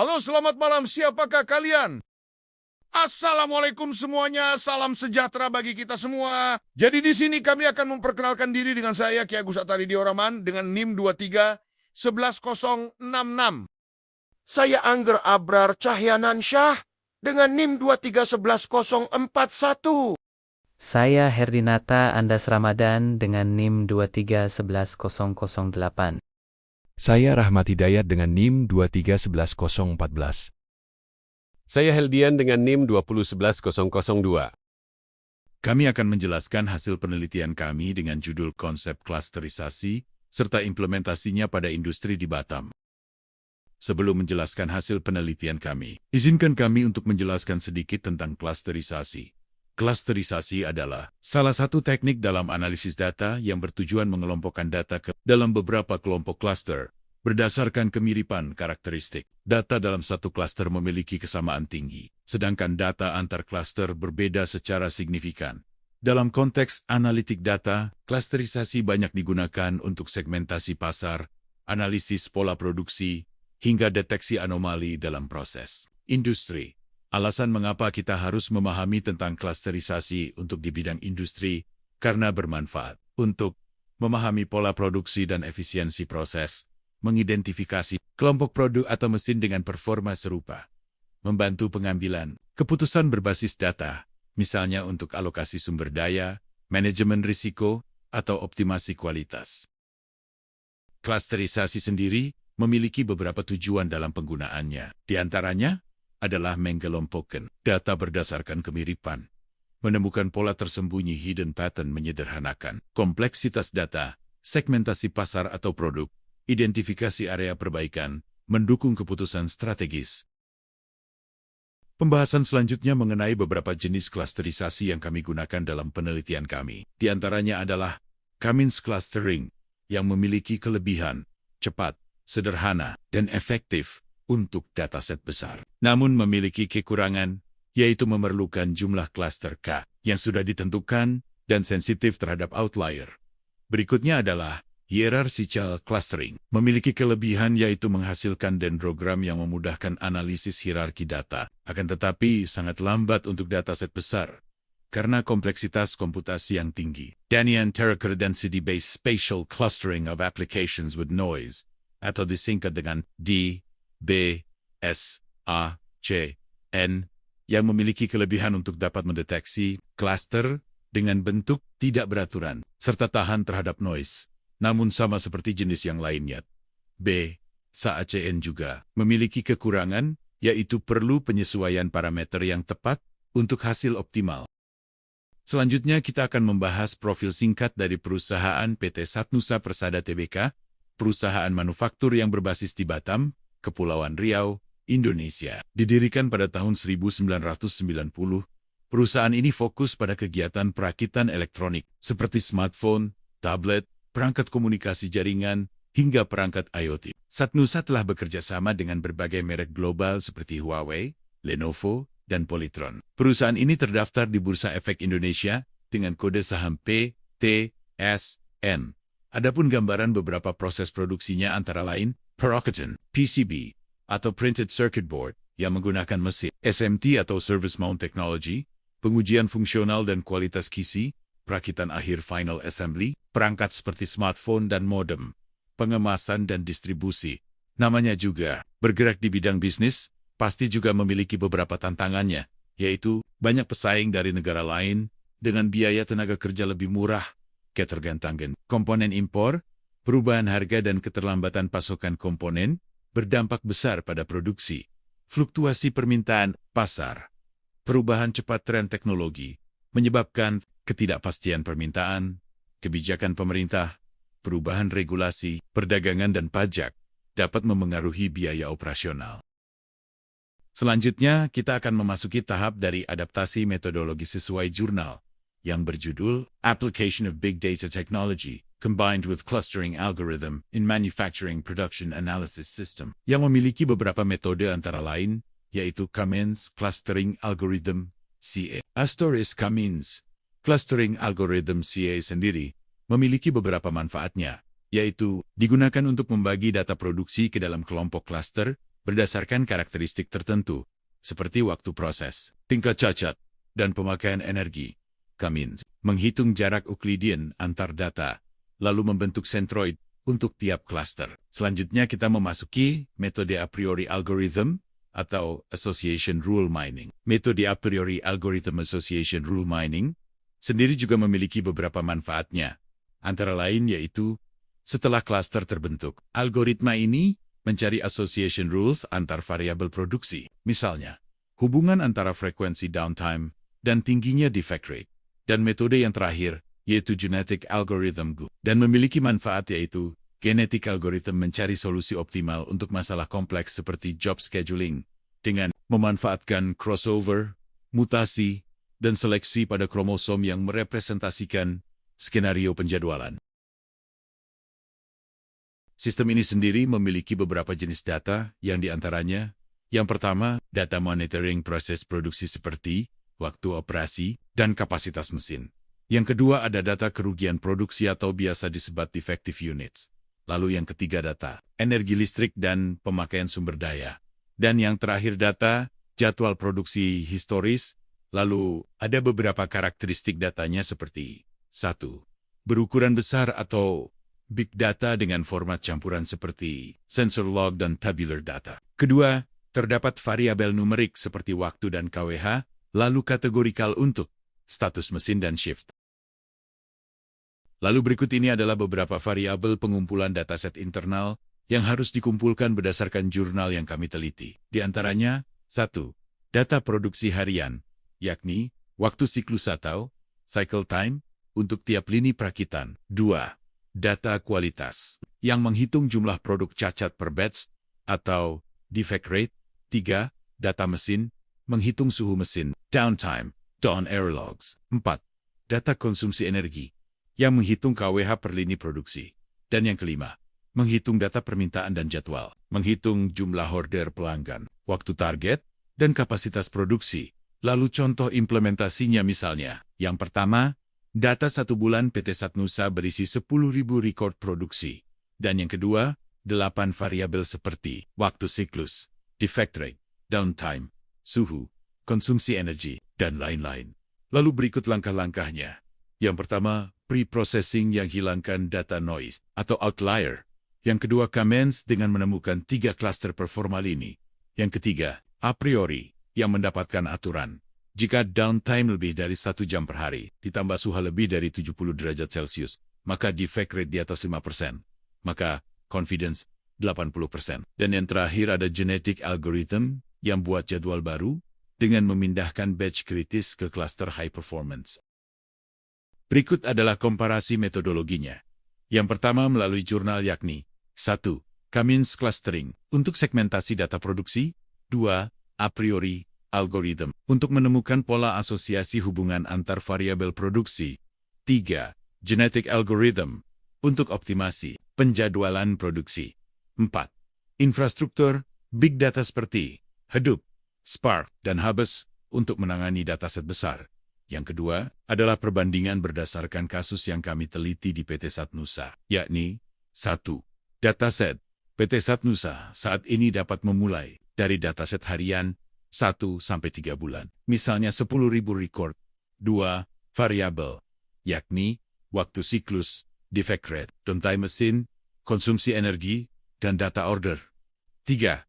Halo, selamat malam. Siapakah kalian? Assalamualaikum semuanya. Salam sejahtera bagi kita semua. Jadi di sini kami akan memperkenalkan diri dengan saya Ki Agus Atari Dioraman dengan NIM 23 11066. Saya Angger Abrar Cahyanansyah dengan NIM 23 11041. Saya Herdinata Andas Ramadan dengan NIM 23 11008. Saya Rahmat Hidayat dengan NIM 23 11014. Saya Heldian dengan NIM 2011002. Kami akan menjelaskan hasil penelitian kami dengan judul konsep klasterisasi serta implementasinya pada industri di Batam. Sebelum menjelaskan hasil penelitian kami, izinkan kami untuk menjelaskan sedikit tentang klasterisasi. Klasterisasi adalah salah satu teknik dalam analisis data yang bertujuan mengelompokkan data dalam beberapa kelompok klaster berdasarkan kemiripan karakteristik. Data dalam satu klaster memiliki kesamaan tinggi, sedangkan data antar klaster berbeda secara signifikan. Dalam konteks analitik data, klasterisasi banyak digunakan untuk segmentasi pasar, analisis pola produksi, hingga deteksi anomali dalam proses industri. Alasan mengapa kita harus memahami tentang klasterisasi untuk di bidang industri, karena bermanfaat untuk memahami pola produksi dan efisiensi proses, mengidentifikasi kelompok produk atau mesin dengan performa serupa, membantu pengambilan keputusan berbasis data, misalnya untuk alokasi sumber daya, manajemen risiko, atau optimasi kualitas. Klasterisasi sendiri memiliki beberapa tujuan dalam penggunaannya. Di antaranya adalah mengkelompokkan data berdasarkan kemiripan, menemukan pola tersembunyi hidden pattern, menyederhanakan kompleksitas data, segmentasi pasar atau produk, identifikasi area perbaikan, mendukung keputusan strategis. Pembahasan selanjutnya mengenai beberapa jenis klasterisasi yang kami gunakan dalam penelitian kami. Di antaranya adalah Cummins clustering, yang memiliki kelebihan, cepat, sederhana, dan efektif untuk dataset besar. Namun memiliki kekurangan, yaitu memerlukan jumlah klaster K yang sudah ditentukan dan sensitif terhadap outlier. Berikutnya adalah hierarchical clustering, memiliki kelebihan yaitu menghasilkan dendrogram yang memudahkan analisis hierarki data, akan tetapi sangat lambat untuk dataset besar karena kompleksitas komputasi yang tinggi. Danian Terraker Density-Based Spatial Clustering of Applications with Noise, atau disingkat dengan DBSACN, yang memiliki kelebihan untuk dapat mendeteksi klaster dengan bentuk tidak beraturan, serta tahan terhadap noise. Namun sama seperti jenis yang lainnya, BSACN juga memiliki kekurangan, yaitu perlu penyesuaian parameter yang tepat untuk hasil optimal. Selanjutnya kita akan membahas profil singkat dari perusahaan PT Satnusa Persada Tbk, perusahaan manufaktur yang berbasis di Batam, Kepulauan Riau, Indonesia. Didirikan pada tahun 1990, perusahaan ini fokus pada kegiatan perakitan elektronik, seperti smartphone, tablet, perangkat komunikasi jaringan, hingga perangkat IoT. Satnusa telah bekerja sama dengan berbagai merek global seperti Huawei, Lenovo, dan Polytron. Perusahaan ini terdaftar di Bursa Efek Indonesia dengan kode saham PTSN. Adapun gambaran beberapa proses produksinya antara lain Peroxygen, PCB, atau Printed Circuit Board, yang menggunakan mesin SMT atau Service Mount Technology, pengujian fungsional dan kualitas QC, perakitan akhir Final Assembly, perangkat seperti smartphone dan modem, pengemasan dan distribusi. Namanya juga bergerak di bidang bisnis, pasti juga memiliki beberapa tantangannya, yaitu banyak pesaing dari negara lain dengan biaya tenaga kerja lebih murah, ketergantungan komponen impor, perubahan harga dan keterlambatan pasokan komponen berdampak besar pada produksi, fluktuasi permintaan pasar, perubahan cepat tren teknologi, menyebabkan ketidakpastian permintaan, kebijakan pemerintah, perubahan regulasi, perdagangan dan pajak dapat memengaruhi biaya operasional. Selanjutnya, kita akan memasuki tahap dari adaptasi metodologi sesuai jurnal yang berjudul Application of Big Data Technology Combined with Clustering Algorithm in Manufacturing Production Analysis System, yang memiliki beberapa metode antara lain, yaitu Cummins Clustering Algorithm, CA. Astoris Cummins Clustering Algorithm CA sendiri memiliki beberapa manfaatnya, yaitu digunakan untuk membagi data produksi ke dalam kelompok cluster berdasarkan karakteristik tertentu, seperti waktu proses, tingkat cacat, dan pemakaian energi. Cummins menghitung jarak Euclidean antar data, lalu membentuk centroid untuk tiap cluster. Selanjutnya kita memasuki metode a priori algorithm atau association rule mining. Metode a priori algorithm association rule mining sendiri juga memiliki beberapa manfaatnya, antara lain yaitu setelah cluster terbentuk, algoritma ini mencari association rules antar variabel produksi. Misalnya, hubungan antara frekuensi downtime dan tingginya defect rate. Dan metode yang terakhir, yaitu genetic algorithm GU. Dan memiliki manfaat yaitu, genetic algorithm mencari solusi optimal untuk masalah kompleks seperti job scheduling, dengan memanfaatkan crossover, mutasi, dan seleksi pada kromosom yang merepresentasikan skenario penjadwalan. Sistem ini sendiri memiliki beberapa jenis data, yang diantaranya, yang pertama, data monitoring proses produksi seperti waktu operasi, dan kapasitas mesin. Yang kedua ada data kerugian produksi atau biasa disebut defective units. Lalu yang ketiga data energi listrik dan pemakaian sumber daya. Dan yang terakhir data jadwal produksi historis. Lalu ada beberapa karakteristik datanya seperti 1. Berukuran besar atau big data dengan format campuran seperti sensor log dan tabular data. Kedua, terdapat variabel numerik seperti waktu dan KWH, lalu kategorikal untuk status mesin dan shift. Lalu berikut ini adalah beberapa variabel pengumpulan dataset internal yang harus dikumpulkan berdasarkan jurnal yang kami teliti. Di antaranya, 1. Data produksi harian, yakni waktu siklus atau cycle time untuk tiap lini perakitan. 2. Data kualitas, yang menghitung jumlah produk cacat per batch atau defect rate. 3. Data mesin, menghitung suhu mesin, downtime, down error logs. 4. Data konsumsi energi, yang menghitung KWH per lini produksi. Dan yang kelima, menghitung data permintaan dan jadwal, menghitung jumlah order pelanggan, waktu target, dan kapasitas produksi. Lalu contoh implementasinya misalnya, yang pertama, data 1 bulan PT Satnusa berisi 10.000 record produksi. Dan yang kedua, 8 variabel seperti waktu siklus, defect rate, downtime, suhu, konsumsi energi, dan lain-lain. Lalu berikut langkah-langkahnya. Yang pertama, pre-processing yang hilangkan data noise atau outlier. Yang kedua, commence dengan menemukan 3 cluster performa lini. Yang ketiga, a priori, yang mendapatkan aturan. Jika downtime lebih dari 1 jam per hari, ditambah suhu lebih dari 70 derajat Celcius, maka defect rate di atas 5%. Maka confidence 80%. Dan yang terakhir ada genetic algorithm, yang buat jadwal baru dengan memindahkan batch kritis ke cluster high performance. Berikut adalah komparasi metodologinya. Yang pertama melalui jurnal yakni 1. Cummins clustering untuk segmentasi data produksi. 2. A priori algorithm untuk menemukan pola asosiasi hubungan antar variabel produksi. 3. Genetic algorithm untuk optimasi penjadwalan produksi. 4. Infrastruktur big data seperti Hadoop, Spark, dan Hubs untuk menangani dataset besar. Yang kedua adalah perbandingan berdasarkan kasus yang kami teliti di PT Satnusa, yakni 1. Dataset PT Satnusa saat ini dapat memulai dari dataset harian 1-3 bulan, misalnya 10.000 record. 2. Variabel, yakni waktu siklus, defect rate, downtime mesin, konsumsi energi, dan data order. 3.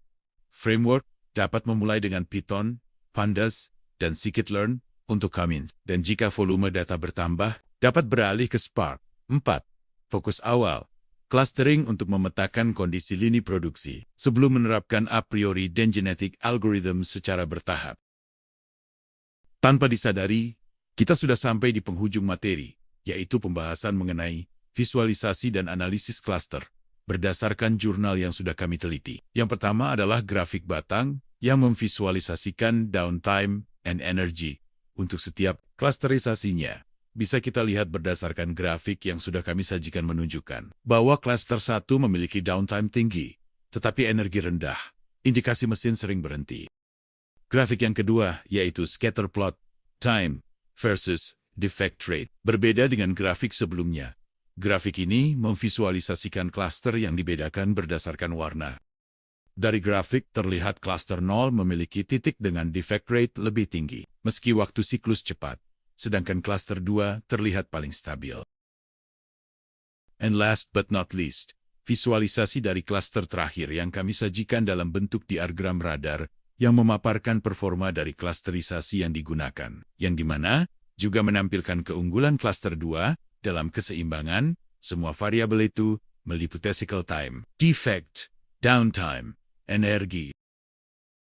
Framework, dapat memulai dengan Python, Pandas, dan scikit-learn untuk Cummins. Dan jika volume data bertambah, dapat beralih ke Spark. 4. Fokus awal, clustering untuk memetakan kondisi lini produksi sebelum menerapkan a priori dan genetic algorithm secara bertahap. Tanpa disadari, kita sudah sampai di penghujung materi, yaitu pembahasan mengenai visualisasi dan analisis cluster berdasarkan jurnal yang sudah kami teliti. Yang pertama adalah grafik batang yang memvisualisasikan downtime and energy untuk setiap clusterisasinya. Bisa kita lihat berdasarkan grafik yang sudah kami sajikan menunjukkan bahwa cluster 1 memiliki downtime tinggi, tetapi energi rendah. Indikasi mesin sering berhenti. Grafik yang kedua yaitu scatter plot, time versus defect rate. Berbeda dengan grafik sebelumnya. Grafik ini memvisualisasikan cluster yang dibedakan berdasarkan warna. Dari grafik terlihat klaster 0 memiliki titik dengan defect rate lebih tinggi, meski waktu siklus cepat, sedangkan klaster 2 terlihat paling stabil. And last but not least, visualisasi dari klaster terakhir yang kami sajikan dalam bentuk diagram radar yang memaparkan performa dari klasterisasi yang digunakan, yang dimana juga menampilkan keunggulan klaster 2 dalam keseimbangan semua variabel itu meliputi cycle time, defect, downtime, energi,